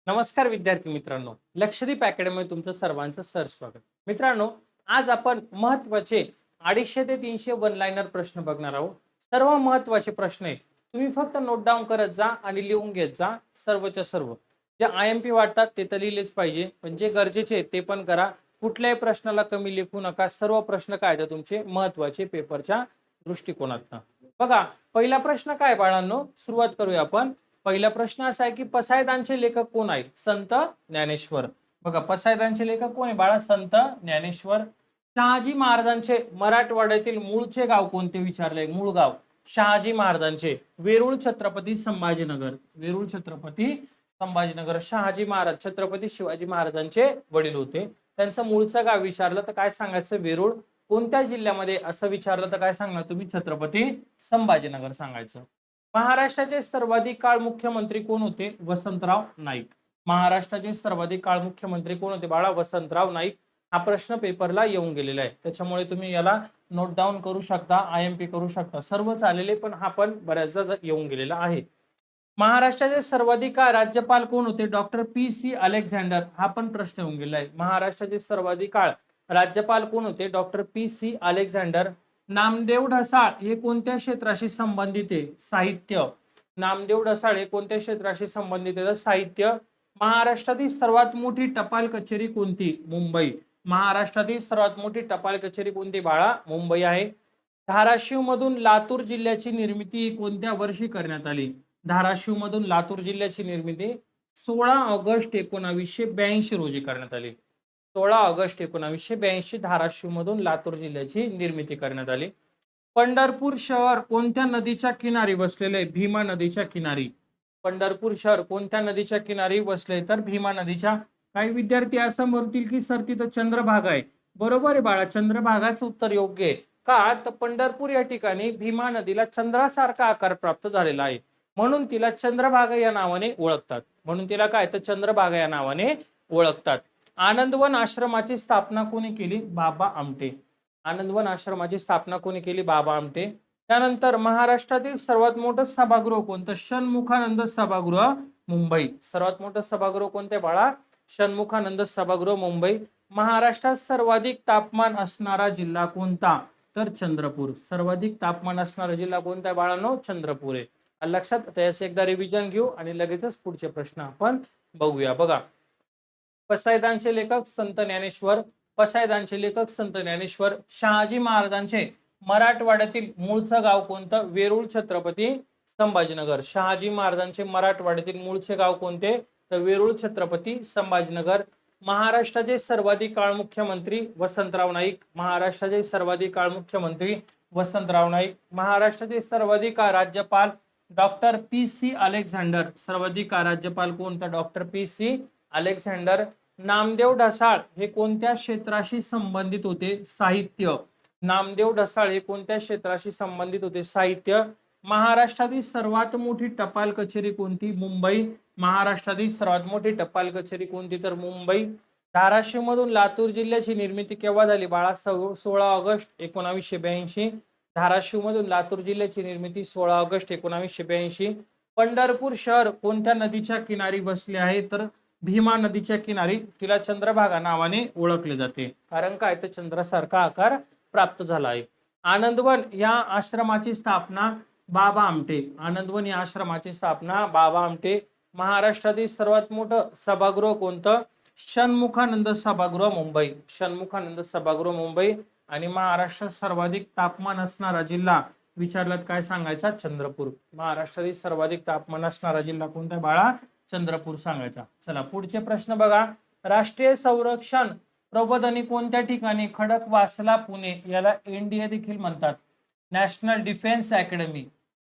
नमस्कार विद्यार्थी मित्रांनो, लक्षदीप अकॅडमी तुमचं सर्वांचं स्वागत. मित्रांनो, आज आपण महत्त्वाचे 250 ते 300 वन लाइनर प्रश्न बघणार आहोत. सर्व महत्त्वाचे प्रश्न आहेत. तुम्ही फक्त नोट डाऊन करत जा आणि लिहून घेत जा. सर्वच्या सर्व जे IMP वाटतात ते तर लिहिलेच पाहिजे, पण जे गरजेचे ते पण करा. कुठल्याही प्रश्नाला कमी लिहू नका. सर्व प्रश्न काय तर तुमचे महत्त्वाचे पेपरच्या दृष्टिकोनातून. बघा, पहिला प्रश्न काय बाळांनो, सुरुवात करूया आपण. पहिला प्रश्न असा आहे की पसायदानचे लेखक कोण आहेत? संत ज्ञानेश्वर. बघा, पसायदानचे लेखक कोण आहे बाळा? संत ज्ञानेश्वर. शहाजी महाराजांचे मराठवाड्यातील मूळचे गाव कोणते विचारले? मूळ गाव शहाजी महाराजांचे वेरूळ छत्रपती संभाजीनगर. वेरूळ छत्रपती संभाजीनगर. शहाजी महाराज छत्रपती शिवाजी महाराजांचे वडील होते. त्यांचं मूळचं गाव विचारलं तर काय सांगायचं? वेरूळ. कोणत्या जिल्ह्यामध्ये असं विचारलं तर काय सांगणार तुम्ही? छत्रपती संभाजीनगर सांगायचं. महाराष्ट्राचे सर्वाधिक काळ मुख्यमंत्री कोण होते? वसंतराव नाईक. महाराष्ट्राचे सर्वाधिक काळ मुख्यमंत्री कोण होते बाळा? वसंतराव नाईक. हा प्रश्न पेपरला येऊन गेलेला आहे, त्याच्यामुळे तुम्ही याला नोट डाऊन करू शकता, IMP करू शकता. सर्व चालेले, पण हा पण बऱ्याचदा येऊन गेलेला आहे. महाराष्ट्राचे सर्वाधिक काळ राज्यपाल कोण होते? Doctor PC Alexander. हा पण प्रश्न येऊन गेला आहे. महाराष्ट्राचे सर्वाधिक काळ राज्यपाल कोण होते? Doctor PC Alexander. Namdev Dhasal हे कोणत्या क्षेत्राशी संबंधित आहे? साहित्य. नामदेव ढसाळ हे कोणत्या क्षेत्राशी संबंधित आहे? साहित्य. महाराष्ट्रातील सर्वात मोठी टपाल कचेरी कोणती? मुंबई. महाराष्ट्रातील सर्वात मोठी टपाल कचेरी कोणती बाळा? मुंबई आहे. धाराशिव मधून लातूर जिल्ह्याची निर्मिती कोणत्या वर्षी करण्यात आली? धाराशिव मधून लातूर जिल्ह्याची निर्मिती 16 ऑगस्ट 1982 रोजी करण्यात आली. 16 ऑगस्ट 1982 धाराशिव मधून लातूर जिल्ह्याची निर्मिती करण्यात आली. पंढरपूर शहर कोणत्या नदीच्या किनारी बसलेले आहे? भीमा नदीच्या किनारी. पंढरपूर शहर कोणत्या नदीच्या किनारी बसले? तर भीमा नदीच्या. काही विद्यार्थी असं म्हणतील की सर तिथं चंद्रभागा आहे. बरोबर आहे बाळा, चंद्रभागाचं उत्तर योग्य आहे. का तर पंढरपूर या ठिकाणी भीमा नदीला चंद्रासारखा आकार प्राप्त झालेला आहे, म्हणून तिला चंद्रभागा या नावाने ओळखतात. म्हणून तिला काय तर चंद्रभागा या नावाने ओळखतात. आनंदवन आश्रमाची स्थापना कोणी केली? बाबा आमटे. आनंदवन आश्रमाची स्थापना कोणी केली? बाबा आमटे. त्यानंतर महाराष्ट्रातील सर्वात मोठं सभागृह कोणतं? षण्मुखानंद सभागृह मुंबई. सर्वात मोठं सभागृह कोणते बाळा? षण्मुखानंद सभागृह मुंबई. महाराष्ट्रात सर्वाधिक तापमान असणारा जिल्हा कोणता? तर चंद्रपूर. सर्वाधिक तापमान असणारा जिल्हा कोणता आहे बाळांनो? चंद्रपूर आहे. लक्षात. त्यास एकदा रिव्हिजन घेऊ आणि लगेचच पुढचे प्रश्न आपण बघूया. बघा, पसायदानचे लेखक संत ज्ञानेश्वर. पसायदानचे लेखक संत ज्ञानेश्वर. शहाजी महाराजांचे मराठवाड्यातील मूळचं गाव कोणतं? वेरूळ छत्रपती संभाजीनगर. शहाजी महाराजांचे मराठवाड्यातील मूळचे गाव कोणते? तर वेरूळ छत्रपती संभाजीनगर. महाराष्ट्राचे सर्वाधिक काळ मुख्यमंत्री वसंतराव नाईक. महाराष्ट्राचे सर्वाधिक काळ मुख्यमंत्री वसंतराव नाईक. महाराष्ट्राचे सर्वाधिक काळ राज्यपाल डॉक्टर PC अलेक्झांडर. सर्वाधिक काळ राज्यपाल कोणता? Doctor PC Alexander. Namdev Dhasal हे कोणत्या क्षेत्राशी संबंधित होते? साहित्य. नामदेव ढसाळ हे कोणत्या क्षेत्राशी संबंधित होते? साहित्य. महाराष्ट्रातील सर्वात मोठी टपाल कचेरी कोणती? मुंबई. महाराष्ट्रातील सर्वात मोठी टपाल कचेरी कोणती? तर मुंबई. धाराशिव मधून लातूर जिल्ह्याची निर्मिती केव्हा झाली बाळा? 16 ऑगस्ट 1982. धाराशिव मधून लातूर जिल्ह्याची निर्मिती 16 ऑगस्ट 1982. पंढरपूर शहर कोणत्या नदीच्या किनारी बसले आहे? तर भीमा नदीच्या किनारी. तिला चंद्रभागा नावाने ओळखले जाते, कारण काय तर चंद्रासारखा आकार प्राप्त झाला आहे. आनंदवन या आश्रमाची स्थापना बाबा आमटे. आनंदवन या आश्रमाची स्थापना बाबा आमटे. महाराष्ट्रातील सर्वात मोठं सभागृह कोणतं? षण्मुखानंद सभागृह मुंबई. षण्मुखानंद सभागृह मुंबई. आणि महाराष्ट्रात सर्वाधिक तापमान असणारा जिल्हा विचारलात काय सांगायचा? चंद्रपूर. महाराष्ट्रातील सर्वाधिक तापमान असणारा जिल्हा कोणता बाळा? चंद्रपूर सांगायचा. चला पुढचे प्रश्न बघा. राष्ट्रीय संरक्षण प्रबोधिनी कोणत्या ठिकाणी? खडकवासला पुणे. याला NDA देखील म्हणतात, नॅशनल डिफेन्स अकॅडमी.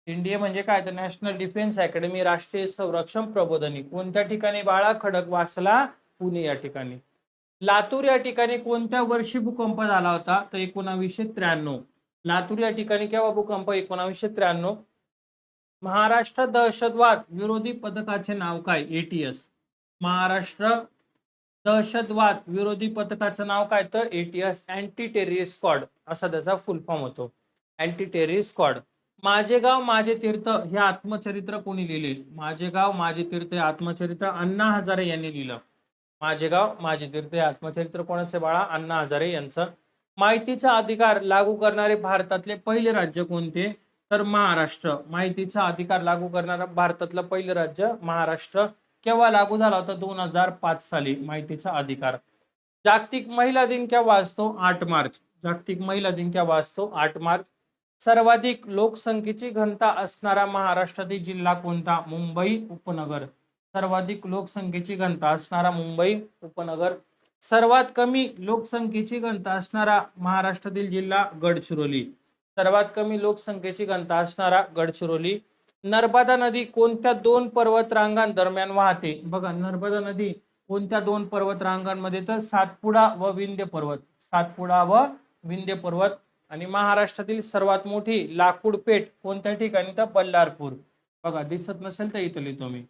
NDA म्हणजे काय तर नॅशनल डिफेन्स अकॅडमी. राष्ट्रीय संरक्षण प्रबोधिनी कोणत्या ठिकाणी बाळा? खडकवासला पुणे या ठिकाणी. लातूर या ठिकाणी कोणत्या वर्षी भूकंप झाला होता? तर 1993. लातूर या ठिकाणी केव्हा भूकंप? 1993. महाराष्ट्र दहशतवाद विरोधी पथकाचे नाव काय? ATS. महाराष्ट्र दहशतवाद विरोधी पथकाचं नाव काय? तर ATS, अँटी टेररिस्ट स्क्वॉड असा त्याचा फुल फॉर्म होतो. Anti terrorist squad. माझे गाव माझे तीर्थ हे आत्मचरित्र कोणी लिहिले? माझे गाव माझे तीर्थ हे आत्मचरित्र अण्णा हजारे यांनी लिहिलं. माझे गाव माझे तीर्थ हे आत्मचरित्र कोणाचे बाळा? अण्णा हजारे यांचं. माहितीचा अधिकार लागू करणारे भारतातले पहिले राज्य कोणते? तर महाराष्ट्र. माहितीचा अधिकार लागू करणारा भारतातलं पहिलं राज्य महाराष्ट्र. केव्हा लागू झाला होता? 2005 साली माहितीचा अधिकार. जागतिक महिला दिन केव्हा असतो? 8 मार्च. जागतिक महिला दिन केव्हा असतो? 8 मार्च. सर्वाधिक लोकसंख्येची घनता असणारा महाराष्ट्रातील जिल्हा कोणता? मुंबई उपनगर. सर्वाधिक लोकसंख्येची घनता असणारा मुंबई उपनगर. सर्वात कमी लोकसंख्येची घनता असणारा महाराष्ट्रातील जिल्हा गडचिरोली. सर्वात कमी लोकसंख्येची घनता असणारा गडचिरोली. नर्मदा नदी कोणत्या दोन पर्वतरांगांदरम्यान वाहते? बघा, नर्मदा नदी कोणत्या दोन पर्वतरांगांमध्ये? तर सातपुडा व विंध्य पर्वत. सातपुडा व विंध्य पर्वत. आणि महाराष्ट्रातील सर्वात मोठी लाकूड पेठ कोणत्या ठिकाणी? तर बल्लारपूर. बघा, दिसत नसेल तर इथं लिहितो मी.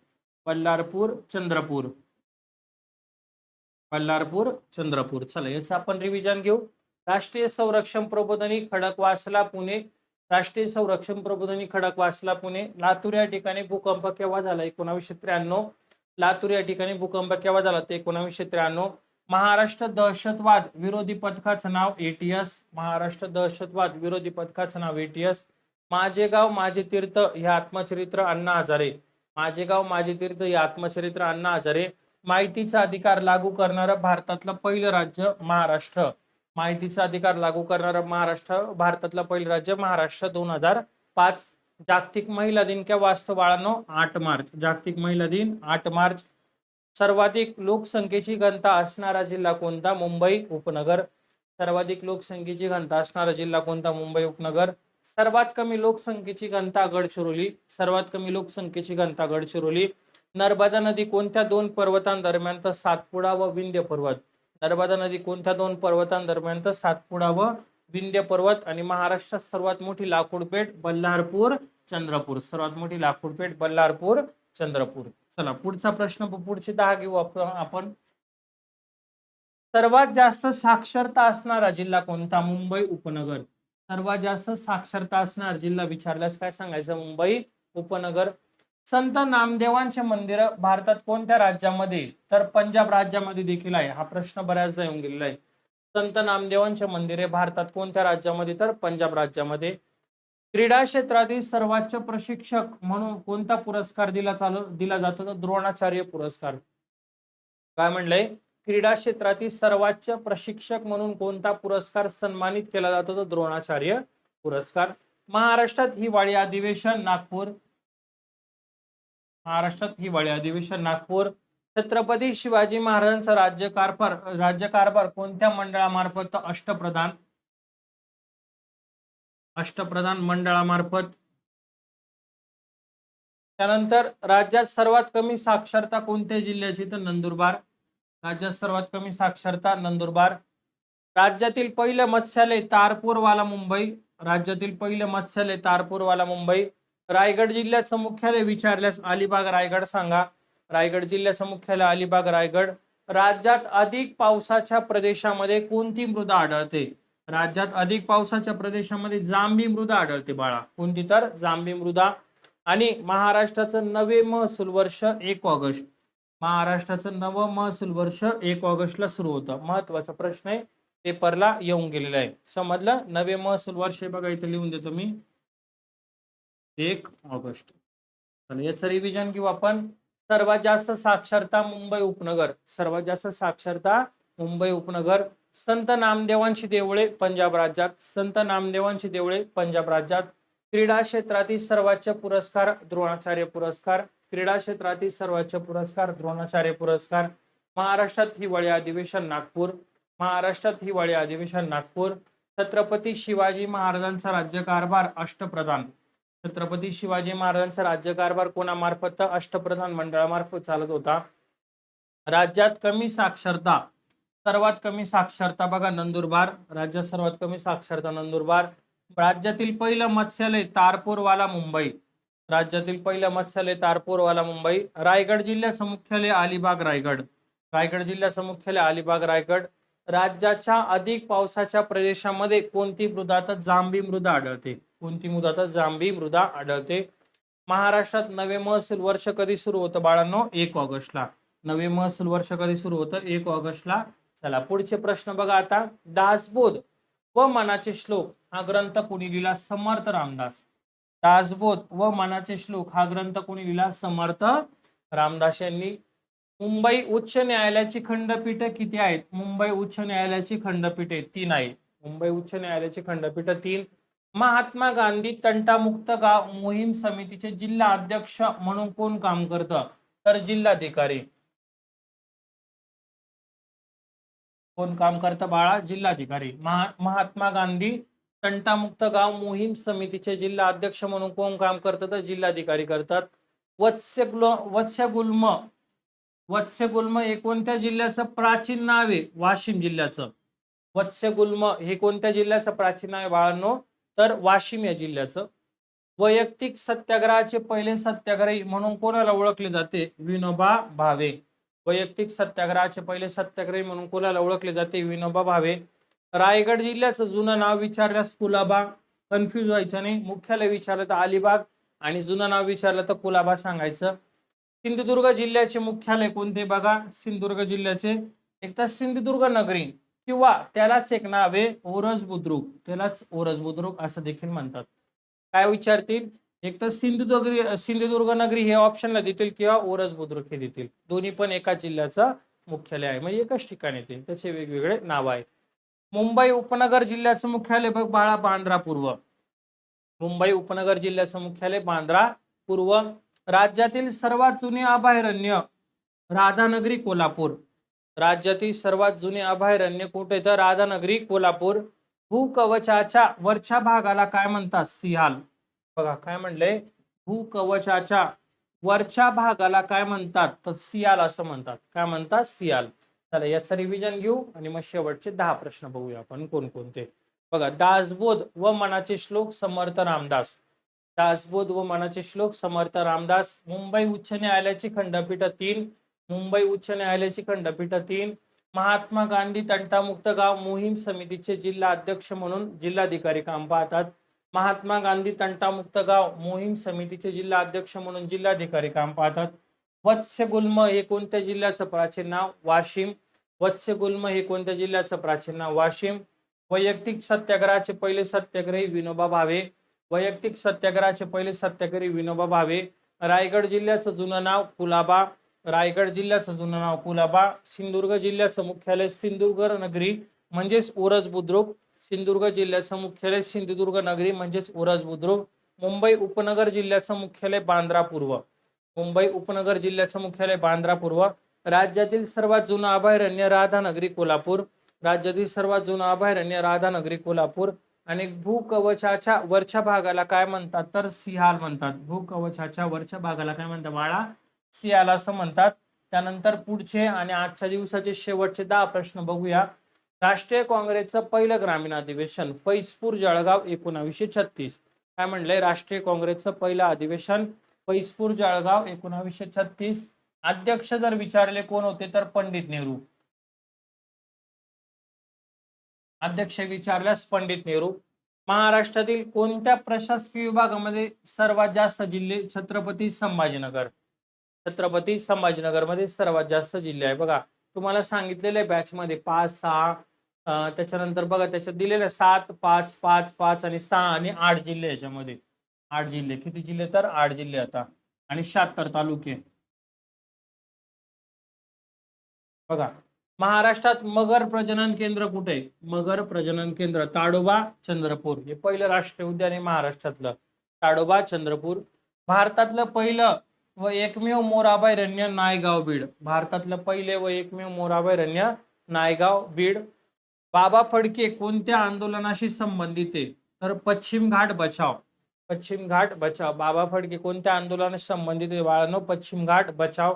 बल्लारपूर चंद्रपूर. बल्लारपूर चंद्रपूर. चला, याचं आपण रिव्हिजन घेऊ. राष्ट्रीय संरक्षण प्रबोधिनी खडकवासला पुणे. राष्ट्रीय संरक्षण प्रबोधिनी खडकवासला पुणे. लातूर या ठिकाणी भूकंप केव्हा झाला? 1993. लातूर या ठिकाणी भूकंप केव्हा झाला? ते 1993. महाराष्ट्र दहशतवाद विरोधी पथकाचं नाव ATS. महाराष्ट्र दहशतवाद विरोधी पथकाचं नाव ATS. माझे गाव माझे तीर्थ हे आत्मचरित्र अण्णा हजारे. माझे गाव माझे तीर्थ हे आत्मचरित्र अण्णा हजारे. माहितीचा अधिकार लागू करणारं भारतातलं पहिलं राज्य महाराष्ट्र. माहितीचा अधिकार लागू करणारं महाराष्ट्र भारतातलं पहिलं राज्य महाराष्ट्र. 2005. जागतिक महिला दिन केव्हा असतो बाळांनो? 8 मार्च. जागतिक महिला दिन 8 मार्च. सर्वाधिक लोकसंख्येची घनता असणारा जिल्हा कोणता? मुंबई उपनगर. सर्वाधिक लोकसंख्येची घनता असणारा जिल्हा कोणता? मुंबई उपनगर. सर्वात कमी लोकसंख्येची घनता गडचिरोली. सर्वात कमी लोकसंख्येची घनता गडचिरोली. नर्मदा नदी कोणत्या दोन पर्वतांदरम्यान? तर सातपुडा व विंध्य पर्वत. नर्मदा नदी कोणत्या दोन पर्वतांदरम्यान? तर सातपुडा व विंध्य पर्वत. आणि महाराष्ट्रात सर्वात मोठी लाकूडपेठ बल्लारपूर चंद्रपूर. सर्वात मोठी लाकूडपेठ बल्लारपूर चंद्रपूर. चला, पुढचा प्रश्न, पुढचे 10 घेऊ आपण. सर्वात जास्त साक्षरता असणारा जिल्हा कोणता? मुंबई उपनगर. सर्वात जास्त साक्षरता असणारा जिल्हा विचारल्यास काय सांगायचं? मुंबई उपनगर. संत नामदेवांचे मंदिर भारतात कोणत्या राज्यामध्ये? तर पंजाब राज्यामध्ये देखील आहे. हा प्रश्न बऱ्याचदा येऊन गेलेला आहे. संत नामदेवांचे मंदिरे भारतात कोणत्या राज्यामध्ये? तर पंजाब राज्यामध्ये. क्रीडा क्षेत्रातील सर्वोच्च प्रशिक्षक म्हणून कोणता पुरस्कार दिला जातो? तर द्रोणाचार्य पुरस्कार. काय म्हणलंय? क्रीडा क्षेत्रातील सर्वोच्च प्रशिक्षक म्हणून कोणता पुरस्कार सन्मानित केला जातो? तर द्रोणाचार्य पुरस्कार. महाराष्ट्रात हिवाळी अधिवेशन नागपूर. महाराष्ट्रात हिवाळी अधिवेशन नागपूर. छत्रपती शिवाजी महाराजांचा राज्यकारभार कोणत्या मंडळामार्फत? तर अष्टप्रधान. अष्टप्रधान मंडळामार्फत. त्यानंतर राज्यात सर्वात कमी साक्षरता कोणत्या जिल्ह्याची? तर नंदुरबार. राज्यात सर्वात कमी साक्षरता नंदुरबार. राज्यातील पहिलं मत्स्यालय तारपूरवाला मुंबई. राज्यातील पहिलं मत्स्यालय तारपूरवाला मुंबई. रायगड जिल्ह्याचं मुख्यालय विचारल्यास अलिबाग रायगड सांगा. रायगड जिल्ह्याचं मुख्यालय अलिबाग रायगड. राज्यात अधिक पावसाच्या प्रदेशामध्ये कोणती मृदा आढळते? राज्यात अधिक पावसाच्या प्रदेशामध्ये जांभी मृदा आढळते बाळा. कोणती? तर जांभी मृदा. आणि महाराष्ट्राचं नवे महसूल वर्ष 1 ऑगस्ट. महाराष्ट्राचं नवं महसूल वर्ष 1 ऑगस्टला सुरू होतं. महत्वाचा प्रश्न आहे, पेपरला येऊन गेलेला आहे. समजलं? नवे महसूल वर्ष बघा इथे लिहून देतो मी, 1 ऑगस्ट. याचं रिव्हिजन घेऊ आपण. सर्वात जास्त साक्षरता मुंबई उपनगर. सर्वात जास्त साक्षरता मुंबई उपनगर. संत नामदेवांची देवळे पंजाब राज्यात. संत नामदेवांची देवळे पंजाब राज्यात. क्रीडा क्षेत्रातील सर्वोच्च पुरस्कार द्रोणाचार्य पुरस्कार. क्रीडा क्षेत्रातील सर्वोच्च पुरस्कार द्रोणाचार्य पुरस्कार. महाराष्ट्रात हिवाळी अधिवेशन नागपूर. महाराष्ट्रात हिवाळी अधिवेशन नागपूर. छत्रपती शिवाजी महाराजांचा राज्यकारभार अष्टप्रधान. छत्रपती शिवाजी महाराजांचा राज्यकारभार कोणामार्फत? तर अष्टप्रधान मंडळामार्फत चालत होता. राज्यात कमी साक्षरता, सर्वात कमी साक्षरता बघा नंदुरबार. राज्यात सर्वात कमी साक्षरता नंदुरबार. राज्यातील पहिलं मत्स्यालय तारपूरवाला मुंबई. राज्यातील पहिलं मत्स्यालय तारपूरवाला मुंबई. रायगड जिल्ह्याचं मुख्यालय अलिबाग रायगड. रायगड जिल्ह्याचं मुख्यालय अलिबाग रायगड. राज्याच्या अधिक पावसाच्या प्रदेशामध्ये कोणती मृदा? तर जांभी मृदा आढळते. कोणती मृदा? तर जांभी मृदा आढळते. महाराष्ट्रात नवे महसूल वर्ष कधी सुरू होतं बाळांनो? 1 ऑगस्टला. नवे महसूल वर्ष कधी सुरू होतं? 1 ऑगस्टला. चला पुढचे प्रश्न बघा आता. दासबोध व मनाचे श्लोक हा ग्रंथ कोणी लिहिला? समर्थ रामदास. दासबोध व मनाचे श्लोक हा ग्रंथ कोणी लिहिला? समर्थ रामदास यांनी. मुंबई उच्च न्यायालयाची खंडपीठ किती आहेत? मुंबई उच्च न्यायालयाची खंडपीठे 3 आहेत. मुंबई उच्च न्यायालयाची खंडपीठ 3. महात्मा गांधी तंटामुक्त गाव मोहीम समितीचे जिल्हा अध्यक्ष म्हणून कोण काम करतं? तर जिल्हाधिकारी. कोण काम करतं बाळा? जिल्हाधिकारी. महात्मा गांधी तंटामुक्त गाव मोहीम समितीचे जिल्हा अध्यक्ष म्हणून कोण काम करतं? तर जिल्हाधिकारी करतात. वत्स्यगुल्म वत्स्यगुल्म हे कोणत्या जिल्ह्याचं प्राचीन नाव आहे? वाशिम जिल्ह्याचं. वत्स्यगुल्म हे कोणत्या जिल्ह्याचं प्राचीन नाव आहे बाळांनो? तर वाशिम या जिल्ह्याचं. वैयक्तिक सत्याग्रहाचे पहिले सत्याग्रही म्हणून कोणाला ओळखले जाते? विनोबा भावे. वैयक्तिक सत्याग्रहाचे पहिले सत्याग्रही म्हणून कोणाला ओळखले जाते? विनोबा भावे. रायगड जिल्ह्याचं जुनं नाव विचारल्यास कुलाबा. कन्फ्युज व्हायचं नाही. मुख्यालय विचारलं तर अलिबाग आणि जुनं नाव विचारलं तर कुलाबा सांगायचं. सिंधुदुर्ग जिल्ह्याचे मुख्यालय कोणते बघा? सिंधुदुर्ग जिल्ह्याचे एक तर सिंधुदुर्ग नगरी किंवा त्यालाच एक नाव आहे ओरस बुद्रुक. त्यालाच ओरस बुद्रुक असं देखील म्हणतात. काय विचारतील? एक तर सिंधुदुर्ग नगरी हे ऑप्शनला देतील किंवा ओरस बुद्रुक हे देतील. दोन्ही पण एकाच जिल्ह्याचं मुख्यालय आहे म्हणजे एकाच ठिकाणी येते. त्याचे वेगवेगळे नाव आहेत. मुंबई उपनगर जिल्ह्याचं मुख्यालय बघ बाळा बांद्रा पूर्व. मुंबई उपनगर जिल्ह्याचं मुख्यालय बांद्रा पूर्व. राज्यातील सर्वात जुने अभयारण्य राधानगरी कोल्हापूर. राज्यातील सर्वात जुने अभयारण्य कुठे? तर राधानगरी कोल्हापूर. भूकवचाच्या वरच्या भागाला काय म्हणतात? सियाल. बघा काय म्हणलंय? भूकवचाच्या वरच्या भागाला काय म्हणतात? तर सियाल असं म्हणतात. काय म्हणतात? सियाल. चला याचं रिव्हिजन घेऊ आणि मग शेवटचे 10 प्रश्न बघूया आपण कोणकोणते. बघा दासबोध व मनाचे श्लोक समर्थ रामदास. दासबोध व मनाचे श्लोक समर्थ रामदास. मुंबई उच्च न्यायालयाची खंडपीठ 3. मुंबई उच्च न्यायालयाची खंडपीठ 3. महात्मा गांधी तंटामुक्त गाव मोहीम समितीचे जिल्हा अध्यक्ष म्हणून जिल्हाधिकारी काम पाहतात. महात्मा गांधी तंटामुक्त गाव मोहीम समितीचे जिल्हा अध्यक्ष म्हणून जिल्हाधिकारी काम पाहतात. वत्स्यगुल्म हे कोणत्या जिल्ह्याचं प्राचीन नाव? वाशिम. वत्स्यगुल्म हे कोणत्या जिल्ह्याचं प्राचीन नाव? वाशिम. वैयक्तिक सत्याग्रहाचे पहिले सत्याग्रही विनोबा भावे. वैयक्तिक सत्याग्रहाचे पहिले सत्याग्रही विनोबा भावे. रायगड जिल्ह्याचं जुनं नाव कुलाबा. रायगड जिल्ह्याचं जुनं नाव कुलाबा. सिंधुदुर्ग जिल्ह्याचं मुख्यालय सिंधुदुर्ग नगरी म्हणजेच ओरस बुद्रुक. सिंधुदुर्ग जिल्ह्याचं मुख्यालय सिंधुदुर्ग नगरी म्हणजेच ओरस बुद्रुक. मुंबई उपनगर जिल्ह्याचं मुख्यालय बांद्रा पूर्व. मुंबई उपनगर जिल्ह्याचं मुख्यालय बांद्रा पूर्व. राज्यातील सर्वात जुनं अभयारण्य राधानगरी कोल्हापूर. राज्यातील सर्वात जुनं अभयारण्य राधानगरी कोल्हापूर. आणि भूकवचाच्या वरच्या भागाला काय म्हणतात? तर सियाल म्हणतात. भूकवचाच्या वरच्या भागाला काय म्हणतात बाळा? सियाल असं म्हणतात. त्यानंतर पुढचे आणि आजच्या दिवसाचे शेवटचे 10 प्रश्न बघूया. राष्ट्रीय काँग्रेसचं पहिलं ग्रामीण अधिवेशन फैजपूर जळगाव 1936. काय म्हणलंय? राष्ट्रीय काँग्रेसचं पहिलं अधिवेशन फैजपूर जळगाव 1936. अध्यक्ष जर विचारले कोण होते तर पंडित नेहरू. अध्यक्ष विचारल्यास पंडित नेहरू. महाराष्ट्रातील कोणत्या प्रशासकीय विभागामध्ये सर्वात जास्त जिल्हे? छत्रपती संभाजीनगर. छत्रपती संभाजीनगर मध्ये सर्वात जास्त जिल्हे आहे. बघा तुम्हाला सांगितलेले बॅच मध्ये 5, 6 त्याच्यानंतर बघा त्याच्यात दिलेले 7, 5, 5, 5 आणि 6 आणि 8 जिल्हे. याच्यामध्ये 8 जिल्हे. किती जिल्हे? तर 8 जिल्हे आता आणि 76 तालुके. बघा महाराष्ट्रात मगर प्रजनन केंद्र कुठे आहे? मगर प्रजनन केंद्र ताडोबा चंद्रपूर. हे पहिलं राष्ट्रीय उद्यान आहे महाराष्ट्रातलं. ताडोबा चंद्रपूर. भारतातलं पहिलं व एकमेव मोर अभयारण्य नायगाव बीड. भारतातलं पहिले व एकमेव मोर अभयारण्य नायगाव बीड. बाबा फडके कोणत्या आंदोलनाशी संबंधित आहे? तर पश्चिम घाट बचाव. पश्चिम घाट बचाव. बाबा फडके कोणत्या आंदोलनाशी संबंधित आहे बाळांनो? पश्चिम घाट बचाव.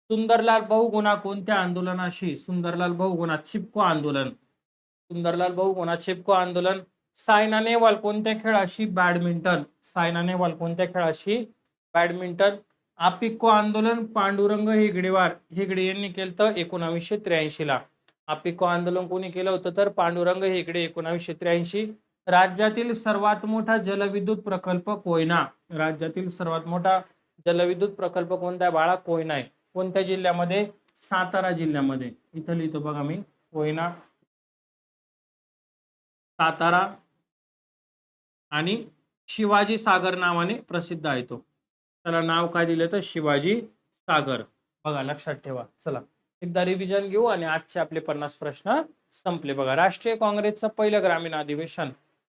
सुंदरलाल बहुगुणा कोणत्या आंदोलनाशी? सुंदरलाल बहुगुणा चिपको आंदोलन. सुंदरलाल बहुगुणा चिपको आंदोलन. सायना नेहवाल कोणत्या खेळाशी? बॅडमिंटन. सायना नेहवाल कोणत्या खेळाशी? बॅडमिंटन. आपिको आंदोलन पांडुरंग हेगडे यांनी केलं 1983 ला. आपिको आंदोलन कोणी केलं होतं? तर पांडुरंग हेगडे 1983. राज्यातील सर्वात मोठा जलविद्युत प्रकल्प कोयना. राज्यातील सर्वात मोठा जलविद्युत प्रकल्प कोणता आहे बाळा? कोयना आहे. कोणत्या जिल्ह्यामध्ये? सातारा जिल्ह्यामध्ये. इथं लिहितो बघा मी, कोयना, सातारा आणि शिवाजी सागर नावाने प्रसिद्ध आहे तो. त्याला नाव काय दिलं तर शिवाजी सागर. बघा लक्षात ठेवा. चला एकदा रिव्हिजन घेऊ आणि आजचे आपले 50 प्रश्न संपले. बघा, राष्ट्रीय काँग्रेसचं पहिलं ग्रामीण अधिवेशन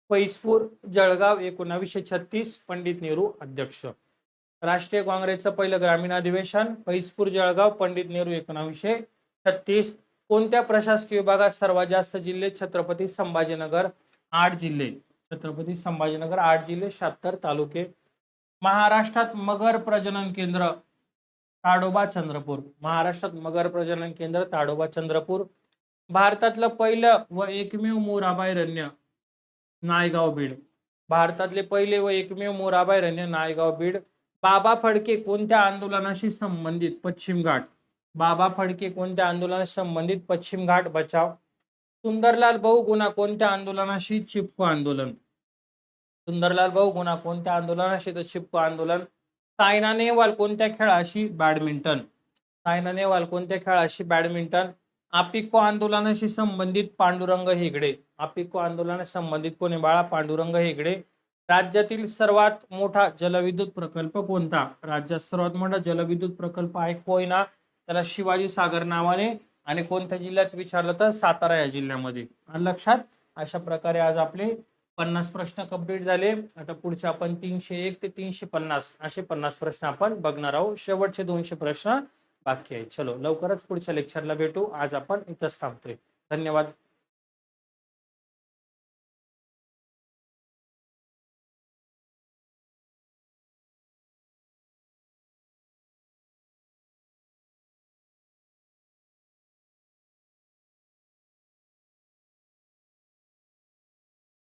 फैजपूर जळगाव 1936, पंडित नेहरू अध्यक्ष. राष्ट्रीय काँग्रेसचं पहिलं ग्रामीण अधिवेशन फैजपूर जळगाव, पंडित नेहरू 1936. कोणत्या प्रशासकीय विभागात सर्वात जास्त जिल्हे? छत्रपती संभाजीनगर 8 जिल्हे. छत्रपती संभाजीनगर 8 जिल्हे, 76 तालुके. महाराष्ट्रात मगर प्रजनन केंद्र ताडोबा चंद्रपूर. महाराष्ट्रात मगर प्रजनन केंद्र ताडोबा चंद्रपूर. भारतातलं पहिलं व एकमेव मोर अभयारण्य नायगाव बीड. भारतातले पहिले व एकमेव मोर अभयारण्य नायगाव बीड. बाबा फडके कोणत्या आंदोलनाशी संबंधित? पश्चिम घाट. बाबा फडके कोणत्या आंदोलनाशी संबंधित? पश्चिम घाट बचाव. सुंदरलाल बहुगुणा कोणत्या आंदोलनाशी? चिपको आंदोलन. सुंदरलाल बहुगुणा कोणत्या आंदोलनाशी? तर चिपको आंदोलन. सायना नेहवाल कोणत्या खेळाशी? बॅडमिंटन. सायना नेहवाल कोणत्या खेळाशी? बॅडमिंटन. आपिको आंदोलनाशी संबंधित पांडुरंग हेगडे. आपिको आंदोलनाशी संबंधित कोणी बाळा? पांडुरंग हेगडे. राज्यातील सर्वात मोठा जलविद्युत प्रकल्प कोणता? राज्यात सर्वात मोठा जलविद्युत प्रकल्प आहे कोयना. त्याला शिवाजी सागर नावाने. आणि कोणत्या जिल्ह्यात विचारलं तर सातारा या जिल्ह्यामध्ये. लक्षात. अशा प्रकारे आज आपले 50 प्रश्न कंप्लीट झाले. आता पुढचे आपण 301 ते 350 असे 50 प्रश्न आपण बघणार आहोत. शेवटचे 200 प्रश्न बाकी आहे. चलो लवकरच पुढच्या लेक्चरला भेटू. आज आपण इथंच थांबतोय. धन्यवाद.